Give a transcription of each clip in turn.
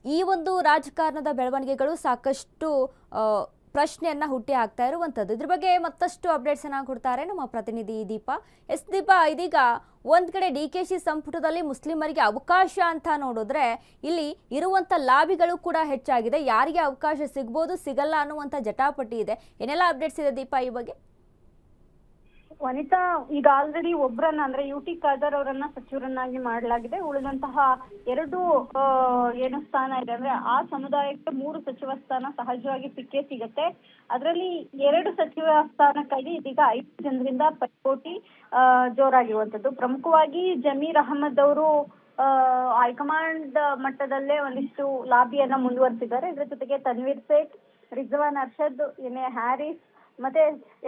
ಈ ಒಂದು ರಾಜಕಾರಣದ ಬೆಳವಣಿಗೆಗಳು ಸಾಕಷ್ಟು ಪ್ರಶ್ನೆಯನ್ನ ಹುಟ್ಟಿ ಹಾಕ್ತಾ ಇರುವಂಥದ್ದು. ಇದ್ರ ಬಗ್ಗೆ ಮತ್ತಷ್ಟು ಅಪ್ಡೇಟ್ಸ್ ಅನ್ನ ಕೊಡ್ತಾರೆ ನಮ್ಮ ಪ್ರತಿನಿಧಿ ದೀಪಾ. ದೀಪಾ, ಇದೀಗ ಒಂದ್ ಕಡೆ DKಶಿ ಸಂಪುಟದಲ್ಲಿ ಮುಸ್ಲಿಮರಿಗೆ ಅವಕಾಶ ಅಂತ ನೋಡಿದ್ರೆ ಇಲ್ಲಿ ಇರುವಂತ ಲಾಬಿಗಳು ಕೂಡ ಹೆಚ್ಚಾಗಿದೆ. ಯಾರಿಗೆ ಅವಕಾಶ ಸಿಗ್ಬೋದು ಸಿಗಲ್ಲ ಅನ್ನುವಂಥ ಜಟಾಪಟಿ ಇದೆ. ಏನೆಲ್ಲ ಅಪ್ಡೇಟ್ಸ್ ಇದೆ ದೀಪಾ ಈ ಬಗ್ಗೆ? ವನಿತಾ, ಈಗ ಆಲ್ರೆಡಿ ಒಬ್ಬರನ್ನ ಅಂದ್ರೆ UT ಖಾದರ್ ಅವರನ್ನ ಸಚಿವರನ್ನಾಗಿ ಮಾಡಲಾಗಿದೆ. ಉಳಿದಂತಹ ಎರಡು ಏನು ಸ್ಥಾನ ಇದೆ ಅಂದ್ರೆ ಆ ಸಮುದಾಯಕ್ಕೆ 3 ಸಚಿವ ಸ್ಥಾನ ಸಹಜವಾಗಿ ಸಿಕ್ಕೇ ಸಿಗತ್ತೆ. ಅದರಲ್ಲಿ 2 ಸಚಿವ ಸ್ಥಾನಕ್ಕಾಗಿ ಇದೀಗ 5 ಜನರಿಂದ ಪೈಪೋಟಿ ಜೋರಾಗಿರುವಂತದ್ದು. ಪ್ರಮುಖವಾಗಿ ಜಮೀರ್ ಅಹಮದ್ ಅವರು ಹೈಕಮಾಂಡ್ ಮಟ್ಟದಲ್ಲೇ ಒಂದಿಷ್ಟು ಲಾಬಿಯನ್ನ ಮುಂದುವರೆಸಿದ್ದಾರೆ. ಇದರ ಜೊತೆಗೆ ತನ್ವೀರ್ ಸೇಠ್, ರಿಜ್ವಾನ್ ಅರ್ಷದ್, ಹ್ಯಾರಿಸ್ ಮತ್ತೆ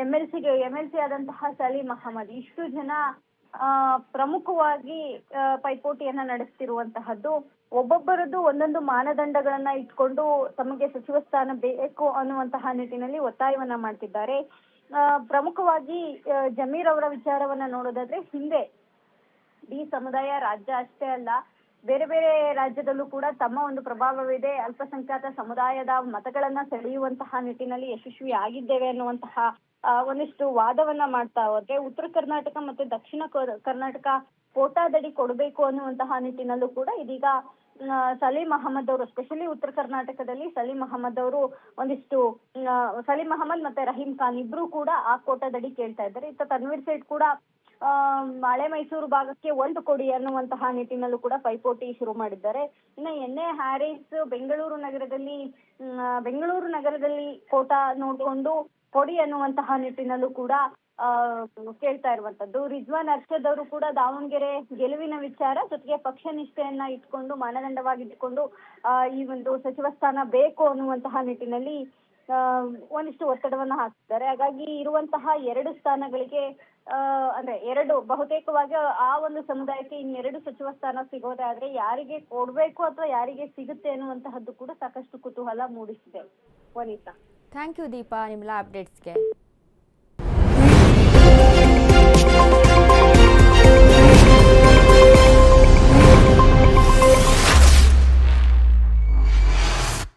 MLC ಆದಂತಹ ಸಲೀಂ ಅಹಮದ್, ಇಷ್ಟು ಜನ ಪ್ರಮುಖವಾಗಿ ಪೈಪೋಟಿಯನ್ನ ನಡೆಸ್ತಿರುವಂತಹದ್ದು. ಒಬ್ಬೊಬ್ಬರದ್ದು ಒಂದೊಂದು ಮಾನದಂಡಗಳನ್ನ ಇಟ್ಕೊಂಡು ತಮಗೆ ಸಚಿವ ಸ್ಥಾನ ಬೇಕು ಅನ್ನುವಂತಹ ನಿಟ್ಟಿನಲ್ಲಿ ಒತ್ತಾಯವನ್ನ ಮಾಡ್ತಿದ್ದಾರೆ. ಪ್ರಮುಖವಾಗಿ ಜಮೀರ್ ಅವರ ವಿಚಾರವನ್ನ ನೋಡೋದಾದ್ರೆ, ಹಿಂದೆ ಈ ಸಮುದಾಯ ರಾಜ್ಯ ಅಷ್ಟೇ ಅಲ್ಲ, ಬೇರೆ ಬೇರೆ ರಾಜ್ಯದಲ್ಲೂ ಕೂಡ ತಮ್ಮ ಒಂದು ಪ್ರಭಾವವಿದೆ, ಅಲ್ಪಸಂಖ್ಯಾತ ಸಮುದಾಯದ ಮತಗಳನ್ನ ಸೆಳೆಯುವಂತಹ ನಿಟ್ಟಿನಲ್ಲಿ ಯಶಸ್ವಿ ಆಗಿದ್ದೇವೆ ಅನ್ನುವಂತಹ ಒಂದಿಷ್ಟು ವಾದವನ್ನ ಮಾಡ್ತಾ ಹೋದ್ರೆ, ಉತ್ತರ ಕರ್ನಾಟಕ ಮತ್ತೆ ದಕ್ಷಿಣ ಕರ್ನಾಟಕ ಕೋಟಾದಡಿ ಕೊಡಬೇಕು ಅನ್ನುವಂತಹ ನಿಟ್ಟಿನಲ್ಲೂ ಕೂಡ ಇದೀಗ ಸಲೀಂ ಅಹಮದ್ ಅವರು, ಸ್ಪೆಷಲಿ ಉತ್ತರ ಕರ್ನಾಟಕದಲ್ಲಿ ಸಲೀಂ ಅಹಮದ್ ಅವರು ಒಂದಿಷ್ಟು ಸಲೀಂ ಅಹಮದ್ ಮತ್ತೆ ರಹೀಂ ಖಾನ್ ಇಬ್ರು ಕೂಡ ಆ ಕೋಟಾದಡಿ ಕೇಳ್ತಾ ಇದ್ದಾರೆ. ಇತ್ತ ತನ್ವೀರ್ ಸೇಠ್ ಕೂಡ ಹಳೆ ಮೈಸೂರು ಭಾಗಕ್ಕೆ ಒಂದು ಕೊಡಿ ಅನ್ನುವಂತಹ ನಿಟ್ಟಿನಲ್ಲೂ ಕೂಡ ಪೈಪೋಟಿ ಶುರು ಮಾಡಿದ್ದಾರೆ. ಇನ್ನು ಹ್ಯಾರಿಸ್ ಬೆಂಗಳೂರು ನಗರದಲ್ಲಿ ಕೋಟಾ ನೋಡ್ಕೊಂಡು ಕೊಡಿ ಅನ್ನುವಂತಹ ನಿಟ್ಟಿನಲ್ಲೂ ಕೂಡ ಕೇಳ್ತಾ ಇರುವಂತದ್ದು. ರಿಜ್ವಾನ್ ಅರ್ಷದ್ ಅವರು ಕೂಡ ದಾವಣಗೆರೆ ಗೆಲುವಿನ ವಿಚಾರ ಜೊತೆಗೆ ಪಕ್ಷ ನಿಷ್ಠೆಯನ್ನ ಇಟ್ಕೊಂಡು ಮಾನದಂಡವಾಗಿಟ್ಕೊಂಡು ಈ ಒಂದು ಸಚಿವ ಸ್ಥಾನ ಬೇಕು ಅನ್ನುವಂತಹ ನಿಟ್ಟಿನಲ್ಲಿ ಒಂದಿಷ್ಟು ಒತ್ತಡವನ್ನ ಹಾಕ್ತಿದ್ದಾರೆ. ಹಾಗಾಗಿ ಇರುವಂತಹ 2 ಸ್ಥಾನಗಳಿಗೆ ಅಂದ್ರೆ ಬಹುತೇಕವಾಗಿ ಆ ಒಂದು ಸಮುದಾಯಕ್ಕೆ 2 ಸಚಿವ ಸ್ಥಾನ ಸಿಗೋದೇ ಆದ್ರೆ ಯಾರಿಗೆ ಕೊಡ್ಬೇಕು ಅಥವಾ ಯಾರಿಗೆ ಸಿಗುತ್ತೆ ಅನ್ನುವಂತಹದ್ದು ಕೂಡ ಸಾಕಷ್ಟು ಕುತೂಹಲ ಮೂಡಿಸಿದೆ. ವನಿತಾ, ಥ್ಯಾಂಕ್ ಯು ದೀಪಾ ನಿಮ್ಮೆಲ್ಲ ಅಪ್ಡೇಟ್ಸ್ಗೆ.